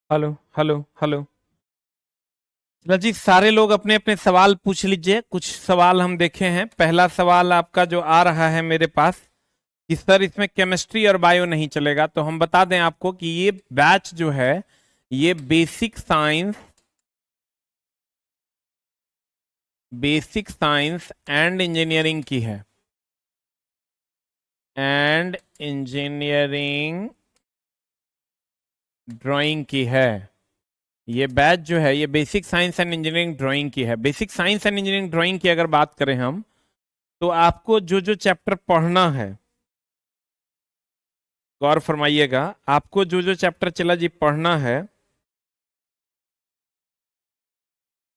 Hello hello hello. चलो जी, सारे लोग अपने अपने सवाल पूछ लीजिए। कुछ सवाल हम देखे हैं। पहला सवाल आपका जो आ रहा है मेरे पास कि सर इसमें केमिस्ट्री और बायो नहीं चलेगा, तो हम बता दें आपको कि ये बैच जो है ये बेसिक साइंस एंड इंजीनियरिंग की है। एंड इंजीनियरिंग ड्राइंग की है। ये बैच जो है ये basic science and engineering drawing की है। Basic science and engineering drawing की अगर बात करें हम, तो आपको जो जो चैप्टर पढ़ना है, गौर फरमाइएगा, आपको जो जो चैप्टर चला जी पढ़ना है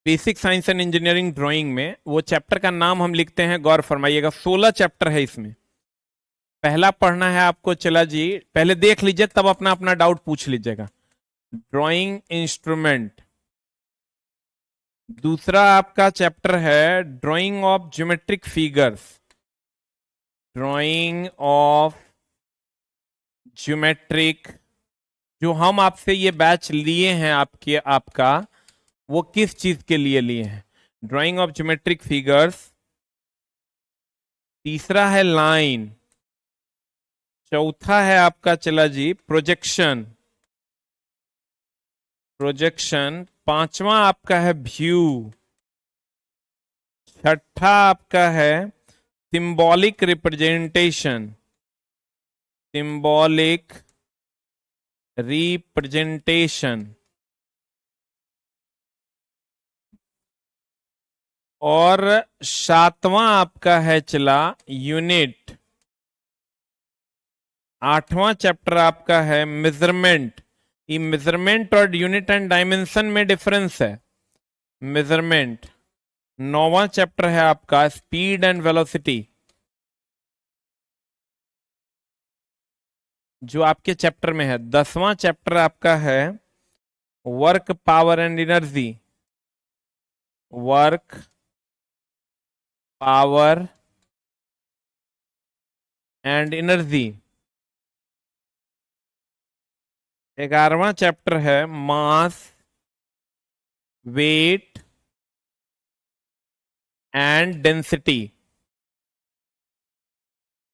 basic science and engineering drawing में, वो चैप्टर का नाम हम लिखते हैं, गौर फरमाइएगा, 16 चैप्टर है इसमें। पहला पढ़ना है आपको, चला जी पहले देख लीजिए तब अपना अपना डाउट पूछ लीजिएगा। Drawing instrument. दूसरा आपका चैप्टर है drying of geometric figures. Drying of geometric. जो हम आपसे ये बैच लिए हैं आपका, वो किस चीज के लिए लिए हैं? Drying of geometric figures. तीसरा है लाइन। चौथा है आपका चला जी प्रोजेक्शन। प्रोजेक्शन। पांचवा आपका है व्यू। छठा आपका है सिंबॉलिक रिप्रेजेंटेशन। Symbolic representation. और सातवां आपका है चला यूनिट। आठवां चैप्टर आपका है मेजरमेंट। ये मेजरमेंट और यूनिट एंड डायमेंशन में डिफरेंस है। मेजरमेंट। नौवां चैप्टर है आपका स्पीड एंड वेलोसिटी। जो आपके चैप्टर में है। 10वां चैप्टर आपका है work power and energy. Work power and energy. 11वां चैप्टर है मास, वेट एंड डेंसिटी।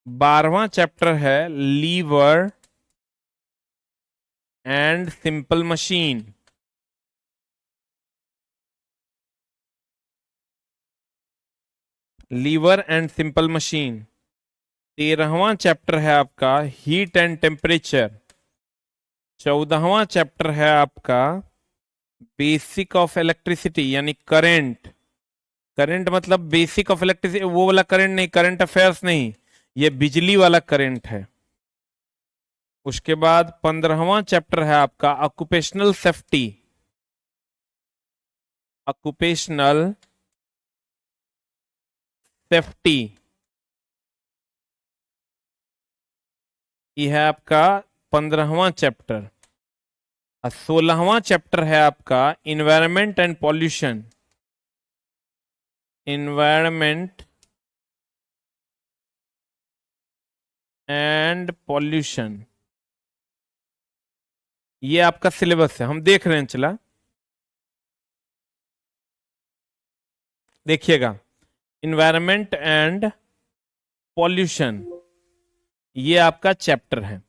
12वां चैप्टर है lever and simple machine. Lever and simple machine. 13वां चैप्टर है आपका हीट एंड टेम्परेचर। 14वां चैप्टर है आपका बेसिक ऑफ इलेक्ट्रिसिटी यानी करंट। करंट मतलब बेसिक ऑफ इलेक्ट्रिसिटी, वो वाला करंट नहीं, करंट अफेयर्स नहीं, ये बिजली वाला करंट है। उसके बाद 15वां चैप्टर है आपका ऑक्यूपेशनल सेफ्टी। Occupational safety. ये है आपका 15वां चैप्टर। और 16वां चैप्टर है आपका environment and pollution. Environment and pollution. ये आपका सिलेबस है, हम देख रहे हैं, चला देखिएगा। इन्वायरमेंट एंड पॉल्यूशन ये आपका चैप्टर है।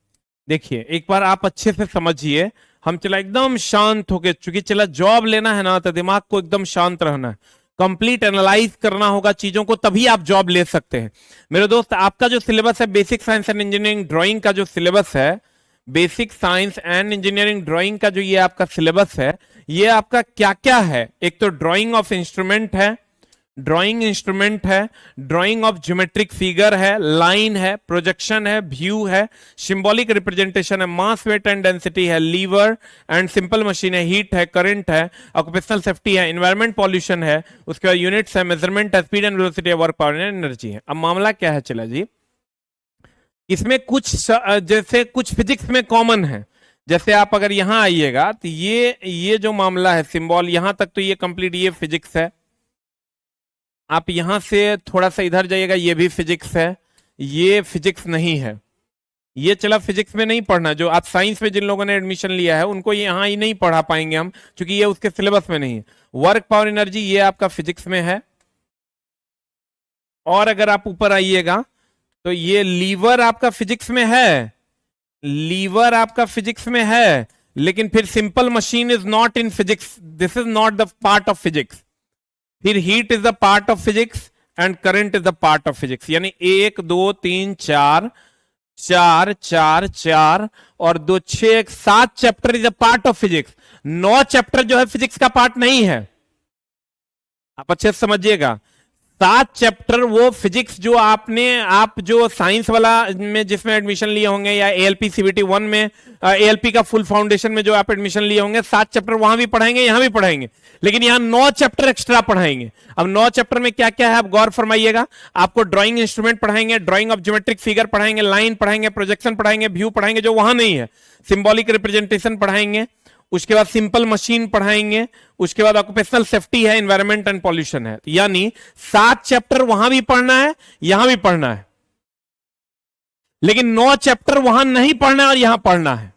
देखिए एक बार आप अच्छे से समझिए। हम चला एकदम शांत होके, चूंकि चला जॉब लेना है ना, तो दिमाग को एकदम शांत रहना है, कंप्लीट एनालाइज करना होगा चीजों को, तभी आप जॉब ले सकते हैं। मेरे दोस्त, आपका जो सिलेबस है basic science and engineering drawing का जो सिलेबस है, basic science and engineering drawing का जो ये आपका सिलेबस है, ये आपका क्या क्या है? एक तो ड्राइंग ऑफ इंस्ट्रूमेंट है, ड्राइंग इंस्ट्रूमेंट है, ड्राइंग ऑफ ज्योमेट्रिक फिगर है, लाइन है, प्रोजेक्शन है, व्यू है, सिंबॉलिक रिप्रेजेंटेशन है, मास वेट एंड डेंसिटी है, लीवर एंड सिंपल मशीन है, हीट है, करंट है, ऑक्यूपेशनल सेफ्टी है, इन्वायरमेंट पॉल्यूशन है, उसके बाद यूनिट्स है, मेजरमेंट है, स्पीड एंड वेलोसिटी है, वर्क पावर एंड एनर्जी है। अब मामला क्या है चला जी, इसमें कुछ जैसे कुछ फिजिक्स में कॉमन है। जैसे आप अगर यहां आइएगा तो ये जो मामला है सिंबल, यहां तक तो ये कंप्लीट ये फिजिक्स है। आप यहां से थोड़ा सा इधर जाइएगा, ये भी फिजिक्स है। ये फिजिक्स नहीं है, ये चला फिजिक्स में नहीं पढ़ना। जो आप साइंस में जिन लोगों ने एडमिशन लिया है उनको यहाँ ही नहीं पढ़ा पाएंगे हम, क्योंकि ये उसके सिलेबस में नहीं है। वर्क पावर एनर्जी ये आपका फिजिक्स में है। और अगर आप ऊपर आइएगा तो ये लीवर आपका फिजिक्स में है, लीवर आपका फिजिक्स में है, लेकिन फिर simple machine is not in physics, this is not the part of physics. फिर heat is the part of physics and current is the part of physics. यानी 1 2 3 4 4 4 4 और 2 6 7 chapter is a part of physics. 9 chapter जो है physics का part नहीं है, आप अच्छे से समझिएगा। 7 चैप्टर वो फिजिक्स जो आप जो साइंस वाला में जिसमें एडमिशन लिए होंगे या एएलपी सीबीटी 1 में, एएलपी का फुल फाउंडेशन में जो आप एडमिशन लिए होंगे, 7 चैप्टर वहां भी पढ़ाएंगे, यहां भी पढ़ाएंगे, लेकिन यहां 9 चैप्टर एक्स्ट्रा पढ़ाएंगे। अब 9 चैप्टर में क्या क्या है आप गौर फरमाइएगा। आपको ड्राइंग इंस्ट्रूमेंट पढ़ाएंगे, ड्राइंग ऑफ ज्योमेट्रिक फिगर पढ़ाएंगे, लाइन पढ़ाएंगे, प्रोजेक्शन पढ़ाएंगे, व्यू पढ़ाएंगे जो वहां नहीं है, सिंबॉलिक रिप्रेजेंटेशन पढ़ाएंगे, उसके बाद सिंपल मशीन पढ़ाएंगे, उसके बाद ऑक्यूपेशनल सेफ्टी है, एनवायरमेंट एंड पॉल्यूशन है। यानी 7 चैप्टर वहां भी पढ़ना है, यहां भी पढ़ना है, लेकिन 9 चैप्टर वहां नहीं पढ़ना है और यहां पढ़ना है।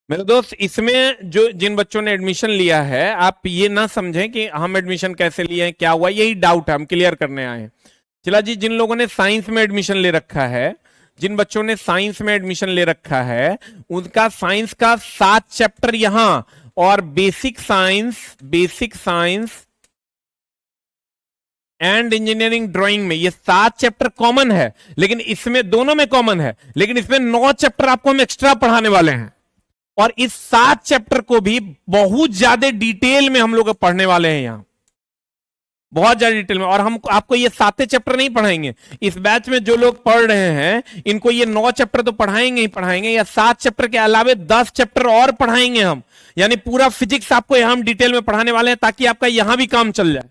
मेरे दोस्त, इसमें जो जिन बच्चों ने एडमिशन लिया है, आप ये ना समझें कि हम एडमिशन कैसे लिए हैं, क्या हुआ, यही डाउट है, हम क्लियर करने आए हैं। चला जी, जिन लोगों ने साइंस में एडमिशन ले रखा है, जिन बच्चों ने साइंस में एडमिशन ले रखा है, उनका साइंस का 7 चैप्टर यहां और basic science and engineering drawing में ये 7 चैप्टर कॉमन है, लेकिन इसमें दोनों में कॉमन है, लेकिन इसमें 9 चैप्टर आपको हम एक्स्ट्रा पढ़ाने वाले हैं। और इस 7 चैप्टर को भी बहुत ज्यादा डिटेल में हम लोग पढ़ने वाले हैं यहां, बहुत ज्यादा डिटेल में। और हम आपको ये 7 चैप्टर नहीं पढ़ाएंगे, इस बैच में जो लोग पढ़ रहे हैं इनको ये 9 चैप्टर तो पढ़ाएंगे ही पढ़ाएंगे, या 7 चैप्टर के अलावे 10 चैप्टर और पढ़ाएंगे हम। यानी पूरा फिजिक्स आपको यहां हम डिटेल में पढ़ाने वाले हैं, ताकि आपका यहां भी काम चल जाए,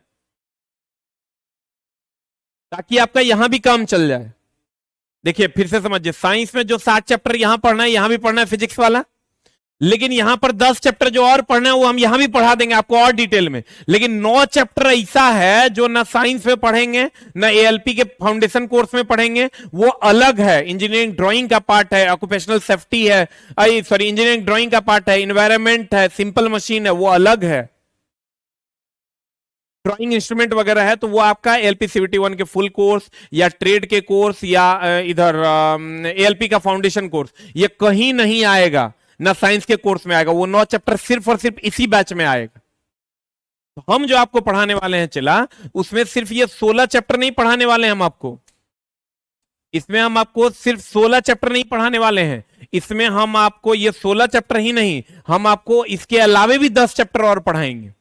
ताकि आपका यहां भी काम चल जाए। देखिए फिर से समझिए, साइंस में जो 7 चैप्टर यहां पढ़ना है, यहां भी पढ़ना है फिजिक्स वाला, लेकिन यहां पर 10 चैप्टर जो और पढ़ना है वो हम यहां भी पढ़ा देंगे आपको और डिटेल में। लेकिन 9 चैप्टर ऐसा है जो ना साइंस में पढ़ेंगे, ना एएलपी के फाउंडेशन कोर्स में पढ़ेंगे, वो अलग है। इंजीनियरिंग ड्राइंग का पार्ट है, ऑक्यूपेशनल सेफ्टी है, सॉरी इंजीनियरिंग ड्राइंग का पार्ट है, इन्वायरमेंट है, सिंपल मशीन है, वो अलग है। ड्राइंग इंस्ट्रूमेंट वगैरह है तो वो आपका एएलपी सीबीटी 1 के फुल कोर्स या ट्रेड के कोर्स या इधर एएलपी का फाउंडेशन कोर्स, ये कहीं नहीं आएगा, ना साइंस के कोर्स में आएगा। वो 9 चैप्टर सिर्फ और सिर्फ इसी बैच में आएगा। तो हम जो आपको पढ़ाने वाले हैं चला, उसमें सिर्फ ये 16 चैप्टर नहीं पढ़ाने वाले हैं हम आपको, इसमें हम आपको सिर्फ 16 चैप्टर नहीं पढ़ाने वाले हैं, इसमें हम आपको ये 16 चैप्टर ही नहीं, हम आपको इसके अलावे भी 10 चैप्टर और पढ़ाएंगे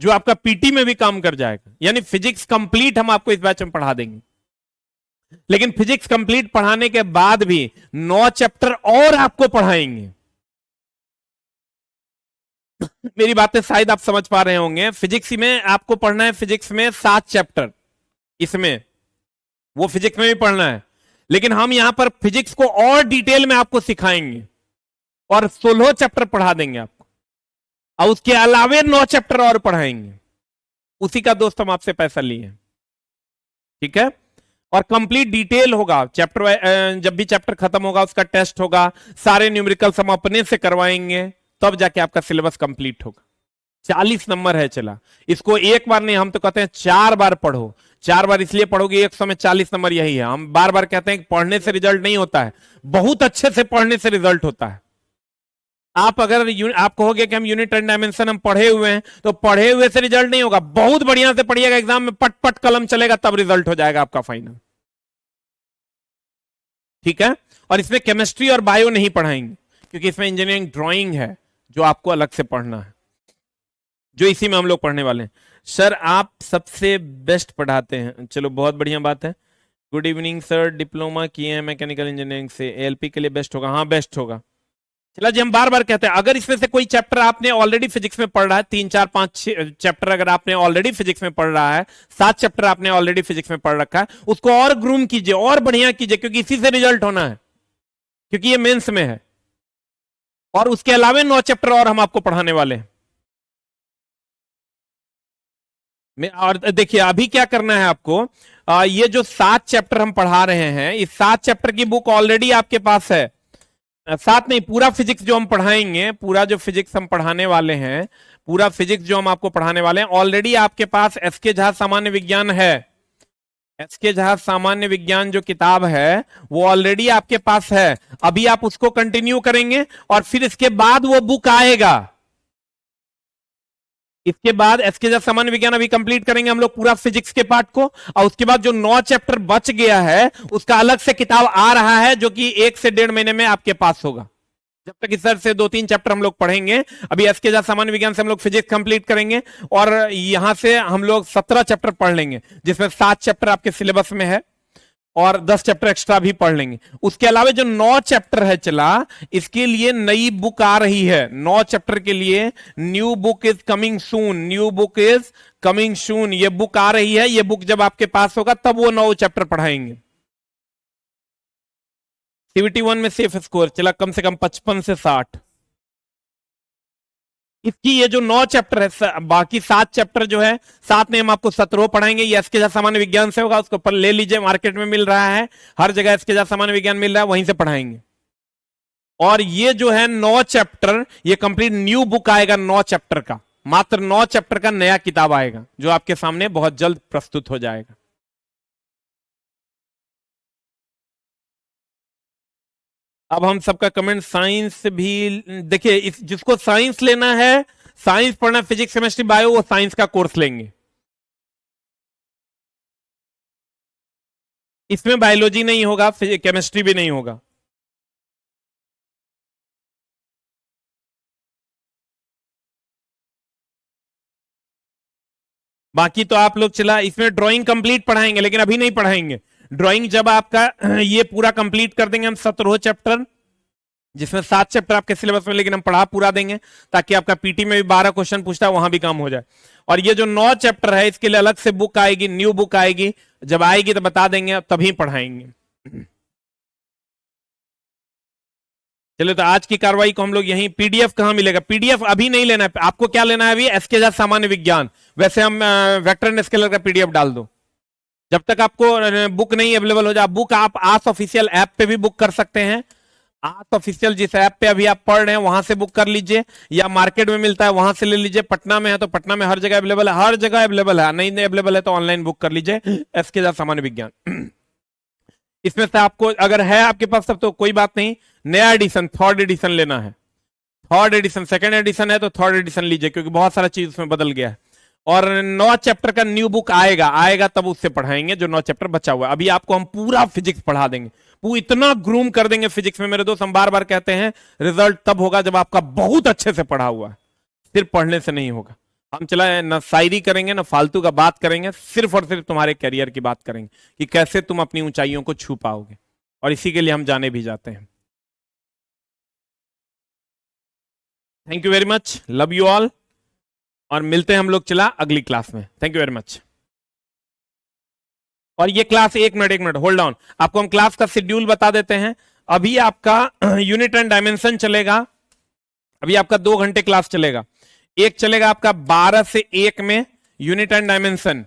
जो आपका पीटी में भी काम कर जाएगा। यानी फिजिक्स कंप्लीट हम आपको इस बैच में पढ़ा देंगे। लेकिन फिजिक्स कंप्लीट पढ़ाने के बाद भी 9 चैप्टर और आपको पढ़ाएंगे। मेरी बातें शायद आप समझ पा रहे होंगे। फिजिक्स में आपको पढ़ना है, फिजिक्स में 7 चैप्टर, इसमें वो फिजिक्स में भी पढ़ना है, लेकिन हम यहां पर फिजिक्स को और डिटेल में आपको सिखाएंगे और 16 चैप्टर पढ़ा देंगे आपको, और उसके अलावे 9 चैप्टर और पढ़ाएंगे। उसी का दोस्त हम आपसे पैसा लिए, ठीक है। और कंप्लीट डिटेल होगा चैप्टर, जब भी चैप्टर खत्म होगा उसका टेस्ट होगा, सारे न्यूमेरिकल्स हम अपने से करवाएंगे, तब जाके आपका सिलेबस कंप्लीट होगा। 40 नंबर है चला, इसको एक बार नहीं, हम तो कहते हैं 4 बार पढ़ो। 4 बार इसलिए पढ़ोगे 100 में 40 नंबर यही है। हम बार बार कहते हैं कि पढ़ने से रिजल्ट नहीं होता है, बहुत अच्छे से पढ़ने से रिजल्ट होता है। आप अगर आप कहोगे कि हम यूनिट एंड डायमेंशन हम पढ़े हुए हैं, तो पढ़े हुए से रिजल्ट नहीं होगा, बहुत बढ़िया से पढ़िएगा, एग्जाम में पट पट कलम चलेगा, तब रिजल्ट हो जाएगा आपका फाइनल, ठीक है। और इसमें केमिस्ट्री और बायो नहीं पढ़ाएंगे, क्योंकि इसमें इंजीनियरिंग ड्राइंग है जो आपको अलग से पढ़ना है, जो इसी में हम लोग पढ़ने वाले हैं। सर आप सबसे बेस्ट पढ़ाते हैं, चलो बहुत बढ़िया बात है। गुड इवनिंग सर, डिप्लोमा किए हैं मैकेनिकल इंजीनियरिंग से, एएलपी के लिए बेस्ट होगा। हाँ बेस्ट होगा। चला जी, हम बार बार कहते हैं, अगर इसमें से कोई चैप्टर आपने ऑलरेडी फिजिक्स में पढ़ रहा है, 3 4 5 6 चैप्टर अगर आपने ऑलरेडी फिजिक्स में पढ़ रहा है, 7 चैप्टर आपने ऑलरेडी फिजिक्स में पढ़ रखा है, उसको और ग्रूम कीजिए और बढ़िया कीजिए, क्योंकि इसी से रिजल्ट होना है, क्योंकि ये मेंस में है। और उसके अलावे 9 चैप्टर और हम आपको पढ़ाने वाले हैं। और देखिए अभी क्या करना है आपको, ये जो 7 चैप्टर हम पढ़ा रहे हैं, इस 7 चैप्टर की बुक ऑलरेडी आपके पास है। 7 नहीं, पूरा फिजिक्स जो हम पढ़ाएंगे, पूरा जो फिजिक्स हम पढ़ाने वाले हैं, पूरा फिजिक्स जो हम आपको पढ़ाने वाले हैं, ऑलरेडी आपके पास एसके झा सामान्य विज्ञान है। एसके झा सामान्य विज्ञान जो किताब है वो ऑलरेडी आपके पास है। अभी आप उसको कंटिन्यू करेंगे और फिर इसके बाद वो बुक आएगा। इसके बाद एसके झा सामान्य विज्ञान अभी कंप्लीट करेंगे हम लोग पूरा फिजिक्स के पार्ट को, और उसके बाद जो 9 चैप्टर बच गया है उसका अलग से किताब आ रहा है, जो कि 1 से 1.5 महीने में आपके पास होगा। जब तक इस तरह से 2-3 चैप्टर हम लोग पढ़ेंगे, अभी एसके झा सामान्य विज्ञान से हम लोग फिजिक्स कंप्लीट करेंगे और यहां से हम लोग 17 चैप्टर पढ़ लेंगे, जिसमें 7 चैप्टर आपके सिलेबस में है और 10 चैप्टर एक्स्ट्रा भी पढ़ लेंगे। उसके अलावा जो 9 चैप्टर है चला, इसके लिए नई बुक आ रही है। 9 चैप्टर के लिए new book is coming soon, new book is coming soon, ये बुक आ रही है। ये बुक जब आपके पास होगा तब वो 9 चैप्टर पढ़ाएंगे। सीवीटी 1 में सेफ स्कोर चला कम से कम 55 से 60। इसकी ये जो 9 चैप्टर है, बाकी 7 चैप्टर जो है, 7 में हम आपको 17 पढ़ाएंगे। ये एसके झा सामान्य विज्ञान से होगा, उसको पर ले लीजिए, मार्केट में मिल रहा है, हर जगह एसके झा सामान्य विज्ञान मिल रहा है, वहीं से पढ़ाएंगे। और ये जो है 9 चैप्टर, ये कंप्लीट न्यू बुक आएगा 9 चैप्टर का, मात्र 9 चैप्टर का नया किताब आएगा, जो आपके सामने बहुत जल्द प्रस्तुत हो जाएगा। अब हम सबका कमेंट साइंस भी देखिए, जिसको साइंस लेना है, साइंस पढ़ना, फिजिक्स केमिस्ट्री बायो, वो साइंस का कोर्स लेंगे। इसमें बायोलॉजी नहीं होगा, केमिस्ट्री भी नहीं होगा। बाकी तो आप लोग चला, इसमें ड्राइंग कंप्लीट पढ़ाएंगे, लेकिन अभी नहीं पढ़ाएंगे। ड्राइंग जब आपका ये पूरा कंप्लीट कर देंगे हम 17 चैप्टर, जिसमें 7 चैप्टर आपके सिलेबस में, लेकिन हम पढ़ा पूरा देंगे ताकि आपका पीटी में भी 12 क्वेश्चन पूछता है, वहां भी काम हो जाए। और ये जो 9 चैप्टर है, इसके लिए अलग से बुक आएगी, न्यू बुक आएगी, जब आएगी तो बता देंगे, तभी पढ़ाएंगे। चलो, तो आज की कार्रवाई को हम लोग यहीं, पीडीएफ कहां मिलेगा? पीडीएफ अभी नहीं लेना है आपको, क्या लेना है अभी? एसके झा सामान्य विज्ञान। वैसे हम वेक्टर एंड स्केलर का पीडीएफ डाल दो, जब तक आपको बुक नहीं अवेलेबल हो जाए। बुक आप आस ऑफिशियल ऐप पे भी बुक कर सकते हैं। आस ऑफिशियल जिस ऐप पे अभी आप पढ़ रहे हैं वहां से बुक कर लीजिए, या मार्केट में मिलता है वहां से ले लीजिए। पटना में है तो पटना में हर जगह अवेलेबल है, हर जगह अवेलेबल है। नहीं अवेलेबल है तो ऑनलाइन बुक कर लीजिए, एसके झा सामान्य विज्ञान। इसमें से आपको अगर है आपके पास सब तो कोई बात नहीं, नया एडिशन, 3rd एडिशन लेना है, 3rd एडिशन, 2nd एडिशन है तो 3rd एडिशन लीजिए, क्योंकि बहुत सारा चीज उसमें बदल गया है। और 9 चैप्टर का न्यू बुक आएगा तब उससे पढ़ाएंगे, जो 9 चैप्टर बचा हुआ है। अभी आपको हम पूरा फिजिक्स पढ़ा देंगे, वो इतना ग्रूम कर देंगे फिजिक्स में मेरे दोस्त, हम बार बार कहते हैं, रिजल्ट तब होगा जब आपका बहुत अच्छे से पढ़ा हुआ है, सिर्फ पढ़ने से नहीं होगा। हम चला ना शायरी करेंगे ना फालतू का बात करेंगे, सिर्फ और सिर्फ तुम्हारे करियर की बात करेंगे कि कैसे तुम अपनी ऊंचाइयों को छू पाओगे, और इसी के लिए हम जाने भी जाते हैं। Thank you very much, love you all, और मिलते हैं हम लोग चला अगली क्लास में। Thank you very much. और ये क्लास, एक मिनट होल्ड ऑन, आपको हम क्लास का शेड्यूल बता देते हैं। अभी आपका यूनिट एंड डायमेंशन चलेगा, अभी आपका 2 घंटे क्लास चलेगा। एक चलेगा आपका 12 से 1 में unit and dimension,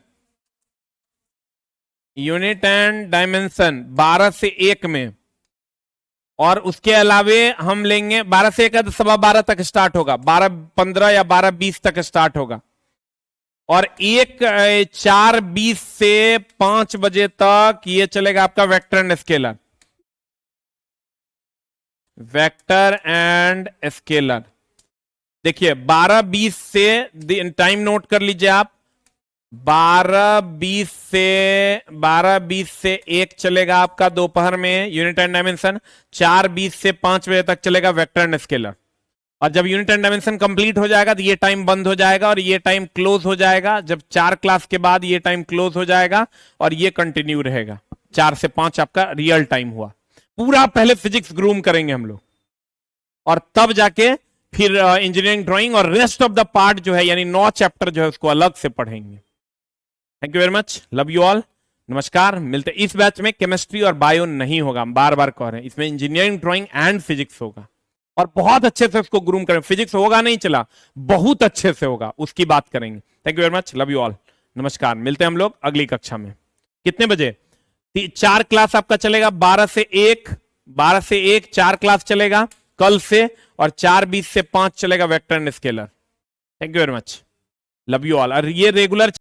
unit and dimension 12 से 1 में। और उसके अलावे हम लेंगे 12 से 1 है तो 12:15 तक स्टार्ट होगा, 12:15 या 12:20 तक स्टार्ट होगा। और 4:20 से 5 बजे तक ये चलेगा आपका vector and scalar, vector and scalar. देखिए 12:20 से, टाइम नोट कर लीजिए आप, 12:20 से 1 चलेगा आपका दोपहर में यूनिट एंड डायमेंशन, 4:20 से 5 बजे तक चलेगा वेक्टर एंड स्केलर। और जब यूनिट एंड डायमेंशन कंप्लीट हो जाएगा तो ये टाइम बंद हो जाएगा और ये टाइम क्लोज हो जाएगा। जब 4 क्लास के बाद ये टाइम क्लोज हो जाएगा और ये कंटिन्यू रहेगा, 4 से 5 आपका रियल टाइम हुआ। पूरा पहले फिजिक्स ग्रूम करेंगे हम लोग, और तब जाके फिर इंजीनियरिंग ड्राइंग और रेस्ट ऑफ द पार्ट जो है, यानी 9 चैप्टर जो है, उसको अलग से पढ़ेंगे। Thank you very much, love you all, नमस्कार। मिलते इस बैच में केमिस्ट्री और बायो नहीं होगा, हम बार बार कह रहे हैं, इसमें इंजीनियरिंग ड्राइंग एंड फिजिक्स होगा, और बहुत अच्छे से उसको ग्रूम करें। फिजिक्स होगा नहीं चला, बहुत अच्छे से होगा, उसकी बात करेंगे। Thank you very much, love you all, नमस्कार, मिलते हैं हम लोग अगली कक्षा में। कितने बजे? 4 क्लास आपका चलेगा, 12 से 1 4 क्लास चलेगा कल से, और 4:20 से 5 चलेगा vector and scalar. Thank you very much, love you all. और ये रेगुलर